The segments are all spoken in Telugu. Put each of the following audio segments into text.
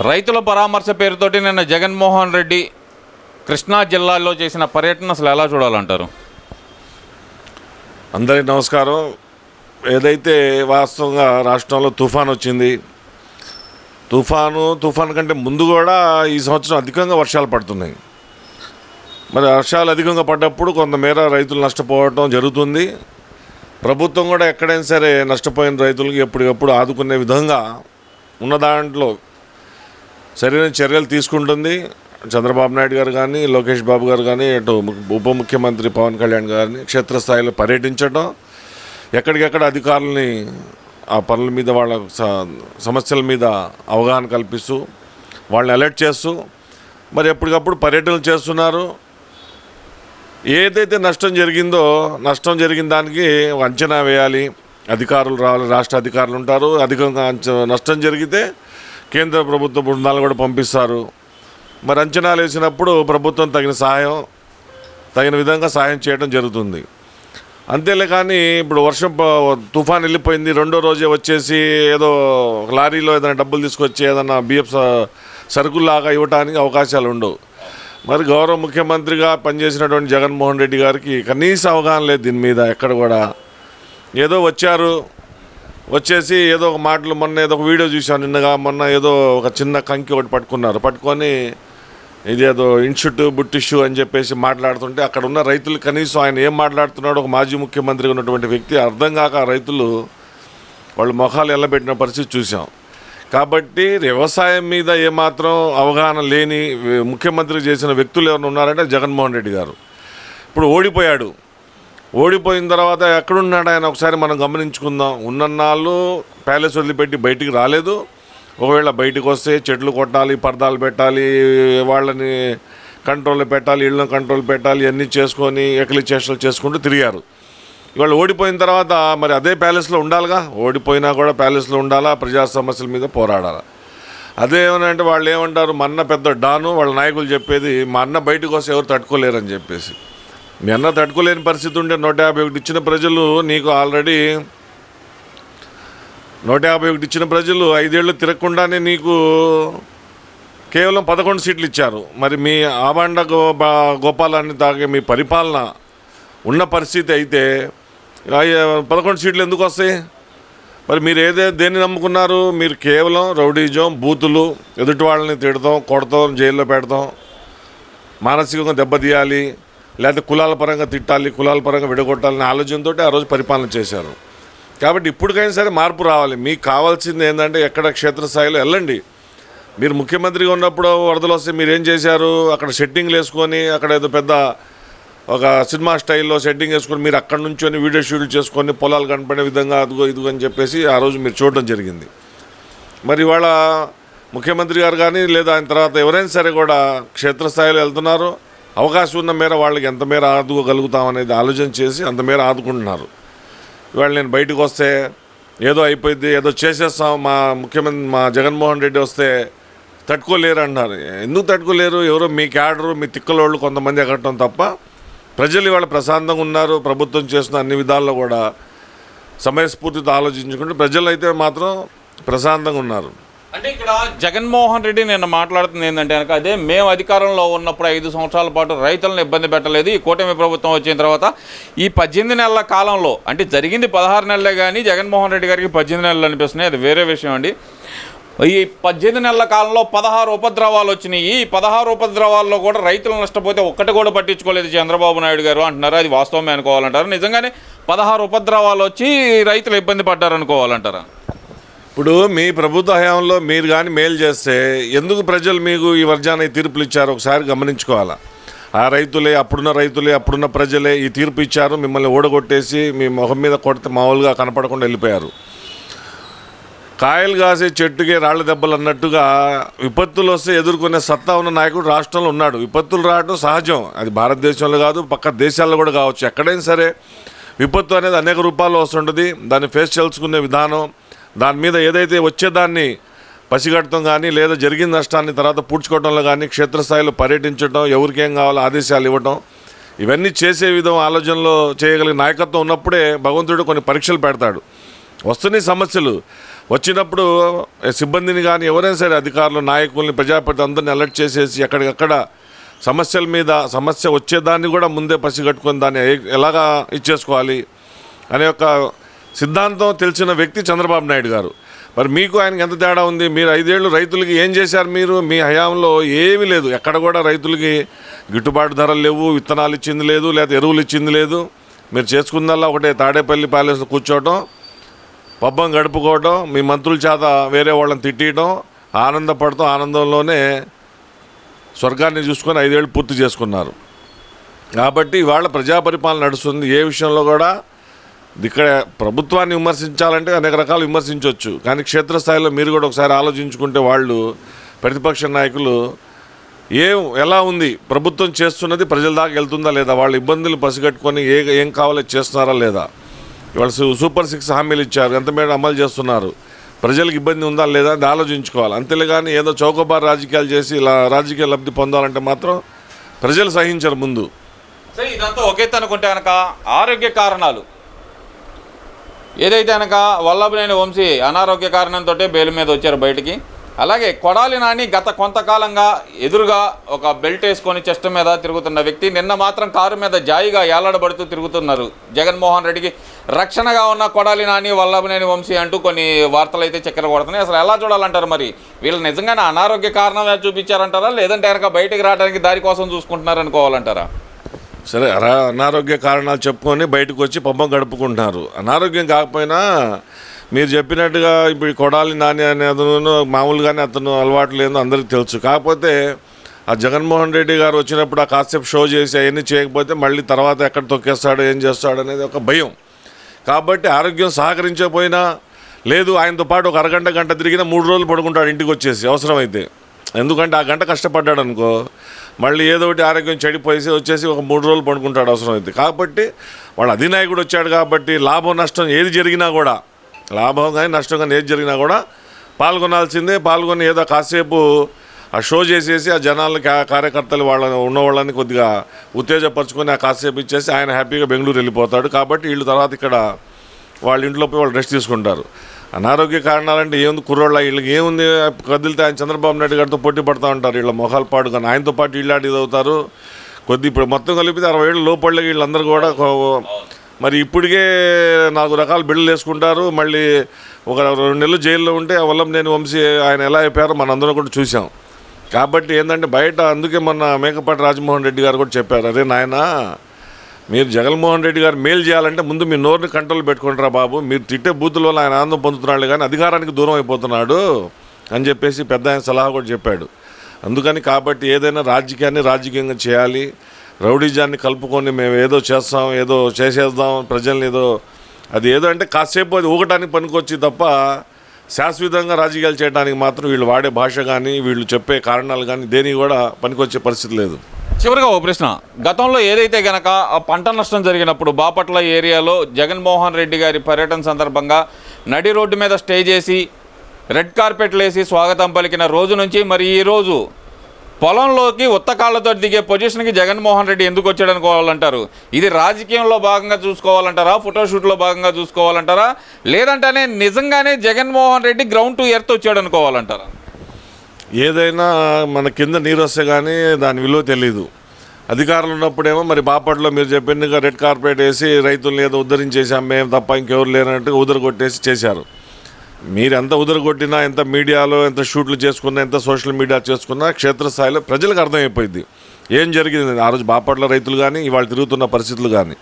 రైతుల పరామర్శ పేరుతోటి నిన్న జగన్మోహన్ రెడ్డి కృష్ణా జిల్లాలో చేసిన పర్యటన అసలు ఎలా చూడాలంటారు? అందరికీ నమస్కారం. ఏదైతే వాస్తవంగా రాష్ట్రంలో తుఫాన్ వచ్చింది, తుఫాన్ కంటే ముందు కూడా ఈ సంవత్సరం అధికంగా వర్షాలు పడుతున్నాయి. మరి వర్షాలు అధికంగా పడ్డప్పుడు కొంతమేర రైతులు నష్టపోవడం జరుగుతుంది. ప్రభుత్వం కూడా ఎక్కడైనా సరే నష్టపోయిన రైతులకి ఎప్పటికప్పుడు ఆదుకునే విధంగా ఉన్న దాంట్లో సరైన చర్యలు తీసుకుంటుంది. చంద్రబాబు నాయుడు గారు కానీ, లోకేష్ బాబు గారు కానీ, అటు ఉప ముఖ్యమంత్రి పవన్ కళ్యాణ్ గారిని క్షేత్రస్థాయిలో పర్యటించడం, ఎక్కడికెక్కడ అధికారులని ఆ పనుల మీద, వాళ్ళ సమస్యల మీద అవగాహన కల్పిస్తూ వాళ్ళని అలర్ట్ చేస్తూ మరి ఎప్పటికప్పుడు పర్యటనలు చేస్తున్నారు. ఏదైతే నష్టం జరిగిన దానికి అంచనా వేయాలి, అధికారులు రావాలి, రాష్ట్ర అధికారులు ఉంటారు. అధికంగా నష్టం జరిగితే కేంద్ర ప్రభుత్వ బృందాలు కూడా పంపిస్తారు. మరి అంచనాలు వేసినప్పుడు ప్రభుత్వం తగిన విధంగా సాయం చేయడం జరుగుతుంది. అంతేలే కానీ ఇప్పుడు తుఫాన్ వెళ్ళిపోయింది, రెండో రోజే వచ్చేసి ఏదో లారీలో ఏదైనా డబ్బులు తీసుకొచ్చి ఏదైనా బియ్యం సరుకుల్లాగా ఇవ్వడానికి అవకాశాలు ఉండవు. మరి గౌరవ ముఖ్యమంత్రిగా పనిచేసినటువంటి జగన్మోహన్ రెడ్డి గారికి కనీస అవగాహన లేదు దీని మీద. ఎక్కడ కూడా ఏదో వచ్చేసి ఏదో ఒక మాటలు, మొన్న ఏదో ఒక వీడియో చూశాను మొన్న ఏదో ఒక చిన్న కంకి ఒకటి పట్టుకొని ఇదేదో ఇన్షుట్ బుట్టిష్యూ అని చెప్పేసి మాట్లాడుతుంటే అక్కడ ఉన్న రైతులు కనీసం ఆయన ఏం మాట్లాడుతున్నాడో ఒక మాజీ ముఖ్యమంత్రి ఉన్నటువంటి వ్యక్తి అర్థం కాక రైతులు వాళ్ళు మొఖాలు ఎల్లబెట్టిన పరిస్థితి చూసాం. కాబట్టి వ్యవసాయం మీద ఏమాత్రం అవగాహన లేని ముఖ్యమంత్రి చేసిన వ్యక్తులు ఎవరైనా ఉన్నారంటే జగన్మోహన్ రెడ్డి గారు. ఇప్పుడు ఓడిపోయిన తర్వాత ఎక్కడున్నాడు ఆయన ఒకసారి మనం గమనించుకుందాం. ఉన్నన్నాళ్ళు ప్యాలెస్ వదిలిపెట్టి బయటికి రాలేదు. ఒకవేళ బయటకు వస్తే చెట్లు కొట్టాలి, పరదాలు పెట్టాలి, వాళ్ళని కంట్రోల్లో పెట్టాలి, ఇళ్ళని కంట్రోల్ పెట్టాలి, అన్నీ చేసుకొని ఎకలి చేష్టలు చేసుకుంటూ తిరిగారు. ఇవాళ ఓడిపోయిన తర్వాత మరి అదే ప్యాలెస్లో ఉండాలిగా. ఓడిపోయినా కూడా ప్యాలెస్లో ఉండాలా, ప్రజా సమస్యల మీద పోరాడాలి. అదేమనంటే వాళ్ళు ఏమంటారు, మా అన్న పెద్ద డాను, వాళ్ళ నాయకులు చెప్పేది మా అన్న బయటకు వస్తే ఎవరు తట్టుకోలేరని చెప్పేసి. మీ అన్న తట్టుకోలేని పరిస్థితి ఉంటే 151 ఇచ్చిన ప్రజలు నీకు ఆల్రెడీ 151 ఇచ్చిన ప్రజలు 5 ఏళ్ళు తిరగకుండానే నీకు కేవలం 11 సీట్లు ఇచ్చారు. మరి మీ ఆబాండ గోపాలాన్ని తాగే మీ పరిపాలన ఉన్న పరిస్థితి అయితే 11 సీట్లు ఎందుకు వస్తాయి? మరి మీరు దేన్ని నమ్ముకున్నారు? మీరు కేవలం రౌడీజం, బూతులు, ఎదుటి వాళ్ళని తిడతాం, కొడతాం, జైల్లో పెడతాం, మానసికంగా దెబ్బతీయాలి, లేకపోతే కులాల పరంగా తిట్టాలి, కులాల పరంగా విడగొట్టాలనే ఆలోచనతో ఆ రోజు పరిపాలన చేశారు. కాబట్టి ఇప్పటికైనా సరే మార్పు రావాలి. మీకు కావాల్సింది ఏంటంటే ఎక్కడ క్షేత్రస్థాయిలో వెళ్ళండి. మీరు ముఖ్యమంత్రిగా ఉన్నప్పుడు వరదలు వస్తే మీరు ఏం చేశారు? అక్కడ సెట్టింగ్లు వేసుకొని, అక్కడ ఏదో పెద్ద ఒక సినిమా స్టైల్లో సెట్టింగ్ వేసుకొని మీరు అక్కడ నుంచి వీడియో షూట్లు చేసుకొని పొలాలు కనపడే విధంగా అదుగో ఇదిగో అని చెప్పేసి ఆ రోజు మీరు చూడడం జరిగింది. మరి ఇవాళ ముఖ్యమంత్రి గారు కానీ లేదా ఆయన తర్వాత ఎవరైనా సరే కూడా క్షేత్రస్థాయిలో వెళ్తున్నారు. అవకాశం ఉన్న మేర వాళ్ళకి ఎంత మేర ఆదుకోగలుగుతామనేది ఆలోచన చేసి అంత మేర ఆదుకుంటున్నారు. ఇవాళ నేను బయటకు వస్తే ఏదో అయిపోయింది, ఏదో చేసేస్తాం, మా జగన్మోహన్ రెడ్డి వస్తే తట్టుకోలేరు అంటున్నారు. ఎందుకు తట్టుకోలేరు? ఎవరో మీ క్యాడరు, మీ తిక్కలోళ్ళు కొంతమంది ఎక్కడటం తప్ప ప్రజలు ఇవాళ ప్రశాంతంగా ఉన్నారు. ప్రభుత్వం చేస్తున్న అన్ని విధాల్లో కూడా సమయస్ఫూర్తితో ఆలోచించుకుంటే ప్రజలు అయితే మాత్రం ప్రశాంతంగా ఉన్నారు. అంటే ఇక్కడ జగన్మోహన్ రెడ్డి నేను మాట్లాడుతుంది ఏంటంటే కనుక అదే మేము అధికారంలో ఉన్నప్పుడు 5 సంవత్సరాల పాటు రైతులను ఇబ్బంది పెట్టలేదు. ఈ కూటమి ప్రభుత్వం వచ్చిన తర్వాత ఈ 18 నెలల కాలంలో, అంటే జరిగింది 16 నెలలే కానీ జగన్మోహన్ రెడ్డి గారికి 18 నెలలు అనిపిస్తున్నాయి, అది వేరే విషయం అండి. ఈ 18 నెలల కాలంలో 16 ఉపద్రవాలు వచ్చినాయి. ఈ 16 ఉపద్రవాల్లో కూడా రైతులు నష్టపోతే ఒక్కటి కూడా పట్టించుకోలేదు చంద్రబాబు నాయుడు గారు అంటున్నారు. అది వాస్తవమే అనుకోవాలంటారు? నిజంగానే 16 ఉపద్రవాలు వచ్చి రైతులు ఇబ్బంది పడ్డారు అనుకోవాలంటారా? ఇప్పుడు మీ ప్రభుత్వ హయాంలో మీరు కానీ మేలు చేస్తే ఎందుకు ప్రజలు మీకు ఈ వర్జాన్ని తీర్పులు ఇచ్చారు? ఒకసారి గమనించుకోవాలా. ఆ రైతులే, అప్పుడున్న ప్రజలే ఈ తీర్పు ఇచ్చారు. మిమ్మల్ని ఓడగొట్టేసి మీ మొహం మీద కొడితే మామూలుగా కనపడకుండా వెళ్ళిపోయారు. కాయలు కాసే చెట్టుకే రాళ్ల దెబ్బలు అన్నట్టుగా విపత్తులు వస్తే ఎదుర్కొనే సత్తా ఉన్న నాయకుడు రాష్ట్రంలో ఉన్నాడు. విపత్తులు రావడం సహజం, అది భారతదేశంలో కాదు పక్క దేశాల్లో కూడా కావచ్చు. ఎక్కడైనా సరే విపత్తు అనేది అనేక రూపాల్లో వస్తుంటుంది. దాన్ని ఫేస్ చేసుకునే విధానం, దాని మీద ఏదైతే వచ్చేదాన్ని పసిగట్టడం కానీ లేదా జరిగిన నష్టాన్ని తర్వాత పూడ్చుకోవడంలో కానీ క్షేత్రస్థాయిలో పర్యటించడం, ఎవరికేం కావాలో ఆదేశాలు ఇవ్వడం, ఇవన్నీ చేసే విధం ఆలోచనలో చేయగలిగిన నాయకత్వం ఉన్నప్పుడే భగవంతుడు కొన్ని పరీక్షలు పెడతాడు. వస్తున్నాయి సమస్యలు. వచ్చినప్పుడు సిబ్బందిని కానీ ఎవరైనా సరే అధికారులు నాయకుల్ని ప్రజాప్రతి అందరిని అలర్ట్ చేసేసి ఎక్కడికక్కడ సమస్యల మీద సమస్య వచ్చేదాన్ని కూడా ముందే పసిగట్టుకొని దాన్ని ఎలాగా ఇచ్చేసుకోవాలి అనే ఒక సిద్ధాంతం తెలిసిన వ్యక్తి చంద్రబాబు నాయుడు గారు. మరి మీకు ఆయనకి ఎంత తేడా ఉంది? మీరు 5 ఏళ్ళు రైతులకి ఏం చేశారు? మీరు మీ హయాంలో ఏమీ లేదు. ఎక్కడ కూడా రైతులకి గిట్టుబాటు ధరలు లేవు, విత్తనాలు ఇచ్చింది లేదు, లేదా ఎరువులు ఇచ్చింది లేదు. మీరు చేసుకుందల్లా ఒకటే తాడేపల్లి ప్యాలెస్లో కూర్చోవటం, పబ్బం గడుపుకోవటం, మీ మంత్రుల చేత వేరే వాళ్ళని తిట్టడం, ఆనందపడటం, ఆనందంలోనే స్వర్గాన్ని చూసుకొని 5 ఏళ్ళు పూర్తి చేసుకున్నారు. కాబట్టి ఇవాళ ప్రజాపరిపాలన నడుస్తుంది. ఏ విషయంలో కూడా ఇక్కడ ప్రభుత్వాన్ని విమర్శించాలంటే అనేక రకాలు విమర్శించవచ్చు, కానీ క్షేత్రస్థాయిలో మీరు కూడా ఒకసారి ఆలోచించుకుంటే వాళ్ళు ప్రతిపక్ష నాయకులు ఎలా ఉంది, ప్రభుత్వం చేస్తున్నది ప్రజల దాకా వెళ్తుందా లేదా, వాళ్ళ ఇబ్బందులు పసిగట్టుకొని ఏం కావాలో చేస్తున్నారా లేదా, ఇవాళ సూపర్ 6 హామీలు ఇచ్చారు, ఎంత మేర అమలు చేస్తున్నారు, ప్రజలకు ఇబ్బంది ఉందా లేదా అని ఆలోచించుకోవాలి. అంతేగాని ఏదో చౌకబారు రాజకీయాలు చేసి ఇలా రాజకీయ లబ్ధి పొందాలంటే మాత్రం ప్రజలు సహించరు ముందు. సరే, ఇదంతా ఒకే అనుకుంటే కనుక ఆరోగ్య కారణాలు ఏదైతే కనుక వల్లభనేని వంశీ అనారోగ్య కారణంతో బెయిల్ మీద వచ్చారు బయటికి. అలాగే కొడాలి నాని గత కొంతకాలంగా ఎదురుగా ఒక బెల్ట్ వేసుకొని చెస్ట్ మీద తిరుగుతున్న వ్యక్తి నిన్న మాత్రం కారు మీద జాయిగా ఏలాడబడుతూ తిరుగుతున్నారు. జగన్మోహన్ రెడ్డికి రక్షణగా ఉన్న కొడాలి నాని, వల్లభనేని వంశీ అంటూ కొన్ని వార్తలు అయితే చక్కెర కొడుతున్నాయి. అసలు ఎలా చూడాలంటారు? మరి వీళ్ళు నిజంగానే అనారోగ్య కారణం చూపించారంటారా, లేదంటే కనుక బయటికి రావడానికి దారి కోసం చూసుకుంటున్నారు అనుకోవాలంటారా? సరే, అనారోగ్య కారణాలు చెప్పుకొని బయటకు వచ్చి పబ్బం గడుపుకుంటున్నారు. అనారోగ్యం కాకపోయినా మీరు చెప్పినట్టుగా ఇప్పుడు కొడాలి నాని అనే అతను మామూలుగానే అతను అలవాటు లేదో అందరికీ తెలుసు. కాకపోతే ఆ జగన్మోహన్ రెడ్డి గారు వచ్చినప్పుడు ఆ కాసేపు షో చేసి అవన్నీ చేయకపోతే మళ్ళీ తర్వాత ఎక్కడ తొక్కేస్తాడో ఏం చేస్తాడు అనేది ఒక భయం. కాబట్టి ఆరోగ్యం సహకరించకపోయినా లేదు, ఆయనతో పాటు ఒక గంట తిరిగినా 3 రోజులు పడుకుంటాడు ఇంటికి వచ్చేసి అవసరమైతే. ఎందుకంటే ఆ గంట కష్టపడ్డాడు అనుకో, మళ్ళీ ఏదో ఒకటి ఆరోగ్యం చెడిపోయేసి వచ్చేసి ఒక 3 రోజులు పడుకుంటాడు అవసరమైతే. కాబట్టి వాళ్ళ అధినాయకుడు వచ్చాడు కాబట్టి లాభం నష్టం ఏది జరిగినా కూడా, లాభం కానీ నష్టం కానీ ఏది జరిగినా కూడా పాల్గొనాల్సిందే. పాల్గొని ఏదో కాసేపు ఆ షో చేసేసి ఆ జనాలని కార్యకర్తలు ఉన్నవాళ్ళని కొద్దిగా ఉత్తేజపరచుకొని ఆ కాసేపు ఇచ్చేసి ఆయన హ్యాపీగా బెంగళూరు వెళ్ళిపోతాడు. కాబట్టి వీళ్ళు తర్వాత ఇక్కడ వాళ్ళ ఇంట్లో పోయి వాళ్ళు రెస్ట్ తీసుకుంటారు. అనారోగ్య కారణాలంటే ఏముంది, కుర్రోళ్ళ వీళ్ళకి ఏముంది, కదిలితే ఆయన చంద్రబాబు నాయుడు గారితో పోటీ పడుతూ ఉంటారు. వీళ్ళ మొహాలు పాడు కానీ ఆయనతో పాటు వీళ్ళాడి అవుతారు. ఇప్పుడు మొత్తం కలిపితే 60 ఏళ్ళు లోపళ్ళకి వీళ్ళందరూ కూడా మరి ఇప్పటికే 4 రకాల బిడ్డలు వేసుకుంటారు. మళ్ళీ ఒక 2 నెలలు జైల్లో ఉంటే వల్లభనేని వంశీ ఆయన ఎలా అయిపోయారో మనందరం కూడా చూసాం. కాబట్టి ఏంటంటే బయట అందుకే మొన్న మేకపాటి రాజమోహన్ రెడ్డి గారు కూడా చెప్పారు, అరే నాయన మీరు జగన్మోహన్ రెడ్డి గారు మేలు చేయాలంటే ముందు మీ నోరుని కంట్రోల్ పెట్టుకుంటారా బాబు, మీరు తిట్టే బూతుల వల్ల ఆయన ఆనందం పొందుతున్నాడు కానీ అధికారానికి దూరం అయిపోతున్నాడు అని చెప్పేసి పెద్ద ఆయన సలహా కూడా చెప్పాడు. అందుకని కాబట్టి ఏదైనా రాజకీయాన్ని రాజకీయంగా చేయాలి, రౌడీజాన్ని కలుపుకొని మేము ఏదో చేస్తాం, ఏదో చేసేద్దాం ప్రజల్ని, అది ఏదో అంటే కాసేపు అది ఊగటానికి పనికొచ్చి తప్ప శాశ్వతంగా రాజకీయాలు చేయడానికి మాత్రం వీళ్ళు వాడే భాష కానీ వీళ్ళు చెప్పే కారణాలు కానీ దేనికి కూడా పనికొచ్చే పరిస్థితి లేదు. చివరిగా ఓ ప్రశ్న, గతంలో ఏదైతే గనక పంట నష్టం జరిగినప్పుడు బాపట్ల ఏరియాలో జగన్మోహన్ రెడ్డి గారి పర్యటన సందర్భంగా నడి రోడ్డు మీద స్టే చేసి రెడ్ కార్పెట్లు వేసి స్వాగతం పలికిన రోజు నుంచి మరి ఈరోజు పొలంలోకి ఉత్తకాళ్లతో దిగే పొజిషన్కి జగన్మోహన్ రెడ్డి ఎందుకు వచ్చాడు అనుకోవాలంటారు? ఇది రాజకీయంలో భాగంగా చూసుకోవాలంటారా, ఫోటోషూట్లో భాగంగా చూసుకోవాలంటారా, లేదంటేనే నిజంగానే Jaganmohan Reddy ground to earth వచ్చాడు అనుకోవాలంటారా? ఏదైనా మన కింద నీరు వస్తే కానీ దాని విలువ తెలీదు. అధికారులు ఉన్నప్పుడేమో మరి బాపట్లో మీరు చెప్పినట్టుగా రెడ్ కార్పెట్ వేసి రైతులను ఏదో ఉద్ధరించేసాం మేము తప్ప ఇంకెవరు లేనట్టుగా ఉదరగొట్టేసి చేశారు. మీరు ఎంత ఉదరగొట్టినా, ఎంత మీడియాలో ఎంత షూట్లు చేసుకున్నా, ఎంత సోషల్ మీడియా చేసుకున్నా క్షేత్రస్థాయిలో ప్రజలకు అర్థమైపోయింది ఏం జరిగింది. ఆ రోజు బాపట్ల రైతులు కానీ ఇవాళ తిరుగుతున్న పరిస్థితులు కానీ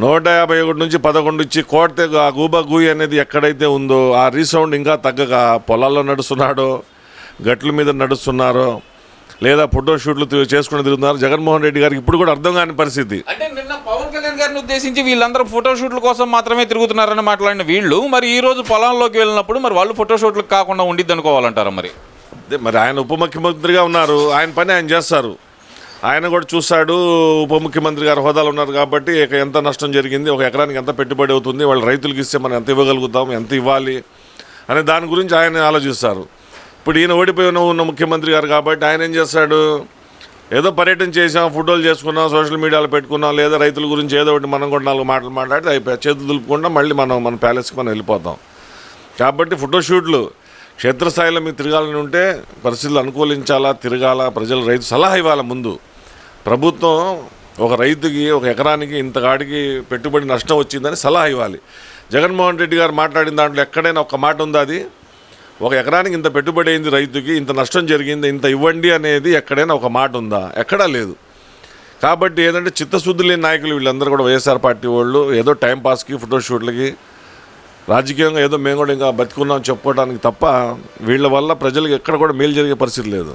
151 నుంచి 11 ఇచ్చి కోడితే ఆ గూబా గూయి అనేది ఎక్కడైతే ఉందో ఆ రీసౌండ్ ఇంకా తగ్గక పొలాల్లో నడుస్తున్నాడో, గట్ల మీద నడుస్తున్నారో, లేదా ఫోటో షూట్లు చేసుకుని తిరుగుతున్నారు. జగన్మోహన్ రెడ్డి గారికి ఇప్పుడు కూడా అర్థం కాని పరిస్థితి. అంటే నిన్న పవన్ కళ్యాణ్ గారిని ఉద్దేశించి వీళ్ళందరూ ఫోటోషూట్ల కోసం మాత్రమే తిరుగుతున్నారని మాట్లాడిన వీళ్ళు మరి ఈ రోజు పొలంలోకి వెళ్ళినప్పుడు మరి వాళ్ళు ఫోటోషూట్లకు కాకుండా ఉండిద్ది అనుకోవాలంటారా? మరి ఆయన ఉప ముఖ్యమంత్రిగా ఉన్నారు, ఆయన పని ఆయన చేస్తారు, ఆయన కూడా చూస్తాడు. ఉప ముఖ్యమంత్రి గారు హోదాలు ఉన్నారు కాబట్టి ఎంత నష్టం జరిగింది, ఒక ఎకరానికి ఎంత పెట్టుబడి అవుతుంది, వాళ్ళు రైతులకు ఇస్తే మనం ఎంత ఇవ్వగలుగుతాం, ఎంత ఇవ్వాలి అనే దాని గురించి ఆయన ఆలోచిస్తారు. ఇప్పుడు ఈయన ఓడిపోయి ఉన్న ముఖ్యమంత్రి గారు కాబట్టి ఆయన ఏం చేస్తాడు, ఏదో పర్యటన చేసాం, ఫోటోలు చేసుకున్నాం, సోషల్ మీడియాలో పెట్టుకున్నాం, లేదా రైతుల గురించి ఏదో ఒకటి మనం కూడా 4 మాటలు మాట్లాడితే అయిపోయి చేతులు దులుపుకుండా మళ్ళీ మన ప్యాలెస్కి మనం వెళ్ళిపోతాం. కాబట్టి ఫోటోషూట్లు క్షేత్రస్థాయిలో మీకు తిరగాలని ఉంటే పరిస్థితులు అనుకూలించాలా, తిరగాల, ప్రజలు రైతు సలహా ఇవ్వాలి. ముందు ప్రభుత్వం ఒక రైతుకి ఒక ఎకరానికి ఇంతకాడికి పెట్టుబడి నష్టం వచ్చిందని సలహా ఇవ్వాలి. జగన్మోహన్ రెడ్డి గారు మాట్లాడిన దాంట్లో ఎక్కడైనా ఒక మాట ఉందా? అది ఒక ఎకరానికి ఇంత పెట్టుబడి అయింది, రైతుకి ఇంత నష్టం జరిగింది, ఇంత ఇవ్వండి అనేది ఎక్కడైనా ఒక మాట ఉందా? ఎక్కడా లేదు. కాబట్టి ఏదంటే చిత్తశుద్ధి లేని నాయకులు వీళ్ళందరూ కూడా వైఎస్ఆర్ పార్టీ వాళ్ళు ఏదో టైంపాస్కి ఫోటోషూట్లకి రాజకీయంగా ఏదో మేము కూడా ఇంకా బతుకున్నాం చెప్పుకోవడానికి తప్ప వీళ్ళ వల్ల ప్రజలకు ఎక్కడ కూడా మేలు జరిగే పరిస్థితి లేదు.